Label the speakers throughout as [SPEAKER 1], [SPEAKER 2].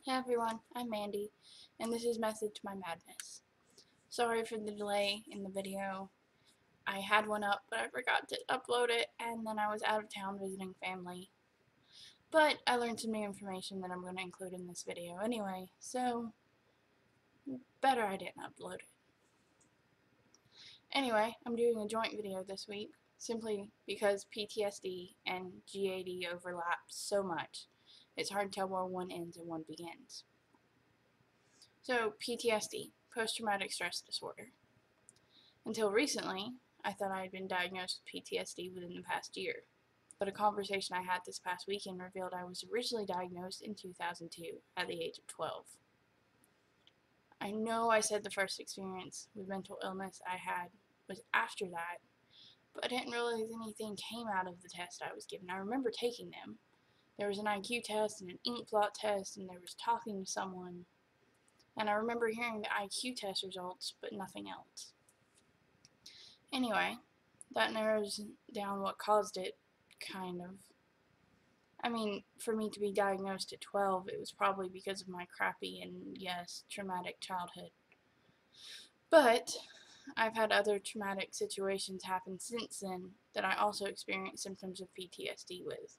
[SPEAKER 1] Hey everyone, I'm Mandy, and this is Message to My Madness. Sorry for the delay in the video. I had one up, but I forgot to upload it, and then I was out of town visiting family. But I learned some new information that I'm going to include in this video anyway, so better I didn't upload it. Anyway, I'm doing a joint video this week, simply because PTSD and G.A.D overlap so much, it's hard to tell where one ends and one begins. So, PTSD, post-traumatic stress disorder. Until recently, I thought I had been diagnosed with PTSD within the past year, but a conversation I had this past weekend revealed I was originally diagnosed in 2002 at the age of 12. I know I said the first experience with mental illness I had was after that, but I didn't realize anything came out of the test I was given. I remember taking them. There was an IQ test and an ink blot test, and there was talking to someone, and I remember hearing the IQ test results, but nothing else. Anyway, that narrows down what caused it, kind of. I mean, for me to be diagnosed at 12, it was probably because of my crappy and, yes, traumatic childhood. But I've had other traumatic situations happen since then that I also experienced symptoms of PTSD with,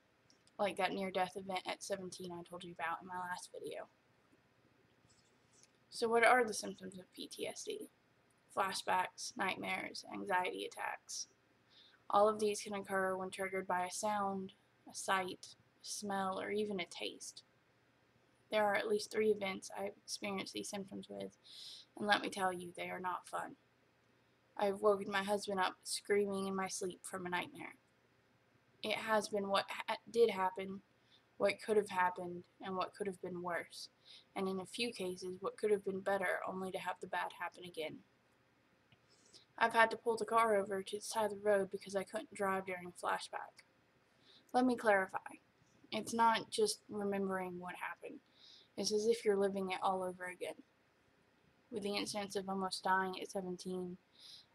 [SPEAKER 1] like that near-death event at 17 I told you about in my last video. So what are the symptoms of PTSD? Flashbacks, nightmares, anxiety attacks. All of these can occur when triggered by a sound, a sight, a smell, or even a taste. There are at least 3 events I've experienced these symptoms with, and let me tell you, they are not fun. I've woken my husband up screaming in my sleep from a nightmare. It has been what did happen, what could have happened, and what could have been worse, and in a few cases, what could have been better only to have the bad happen again. I've had to pull the car over to the side of the road because I couldn't drive during a flashback. Let me clarify. It's not just remembering what happened. It's as if you're living it all over again. With the incidents of almost dying at 17,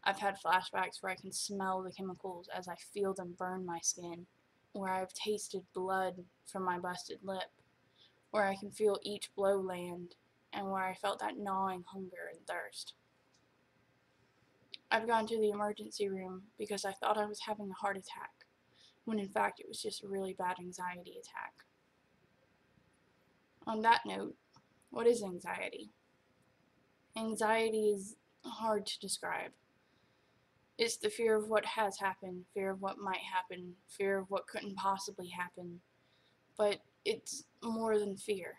[SPEAKER 1] I've had flashbacks where I can smell the chemicals as I feel them burn my skin, where I've tasted blood from my busted lip, where I can feel each blow land, and where I felt that gnawing hunger and thirst. I've gone to the emergency room because I thought I was having a heart attack, when in fact it was just a really bad anxiety attack. On that note, what is anxiety? Anxiety is hard to describe. It's the fear of what has happened, fear of what might happen, fear of what couldn't possibly happen, but it's more than fear.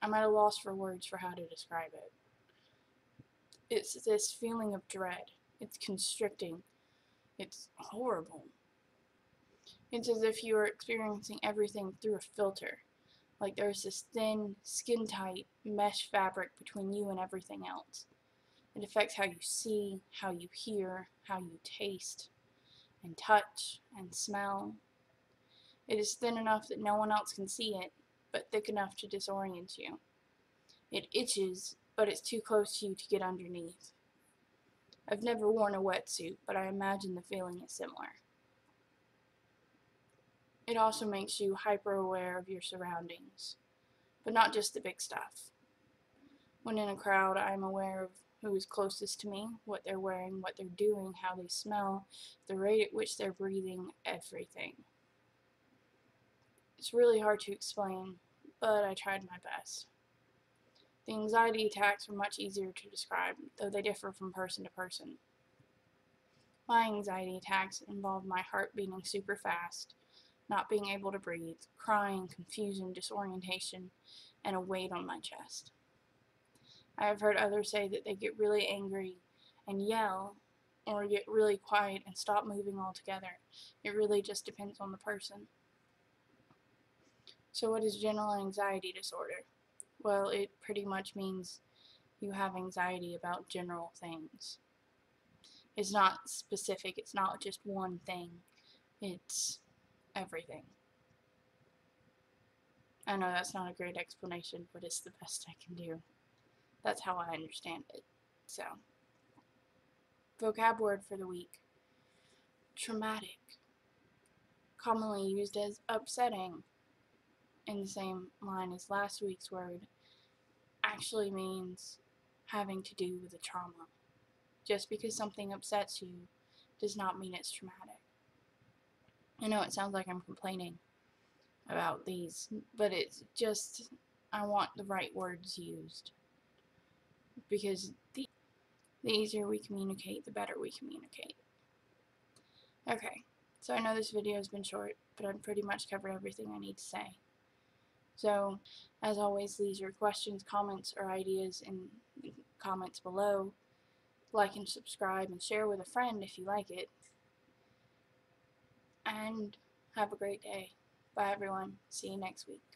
[SPEAKER 1] I'm at a loss for words for how to describe it. It's this feeling of dread. It's constricting. It's horrible. It's as if you are experiencing everything through a filter. Like there's this thin, skin-tight mesh fabric between you and everything else. It affects how you see, how you hear, how you taste, and touch, and smell. It is thin enough that no one else can see it, but thick enough to disorient you. It itches, but it's too close to you to get underneath. I've never worn a wetsuit, but I imagine the feeling is similar. It also makes you hyper-aware of your surroundings, but not just the big stuff. When in a crowd, I am aware of who is closest to me, what they're wearing, what they're doing, how they smell, the rate at which they're breathing, everything. It's really hard to explain, but I tried my best. The anxiety attacks are much easier to describe, though they differ from person to person. My anxiety attacks involve my heart beating super fast, not being able to breathe, crying, confusion, disorientation, and a weight on my chest. I have heard others say that they get really angry and yell, or get really quiet and stop moving altogether. It really just depends on the person. So what is general anxiety disorder? Well, it pretty much means you have anxiety about general things. It's not specific, it's not just one thing, it's everything. I know that's not a great explanation, but it's the best I can do. That's how I understand it. So, vocab word for the week. Traumatic. Commonly used as upsetting. in the same line as last week's word, actually means having to do with a trauma. Just because something upsets you does not mean it's traumatic. I know it sounds like I'm complaining about these, but it's just, I want the right words used. Because the easier we communicate, the better we communicate. Okay, so I know this video has been short, but I've pretty much covered everything I need to say. So, as always, leave your questions, comments, or ideas in the comments below. Like and subscribe and share with a friend if you like it. And have a great day. Bye everyone. See you next week.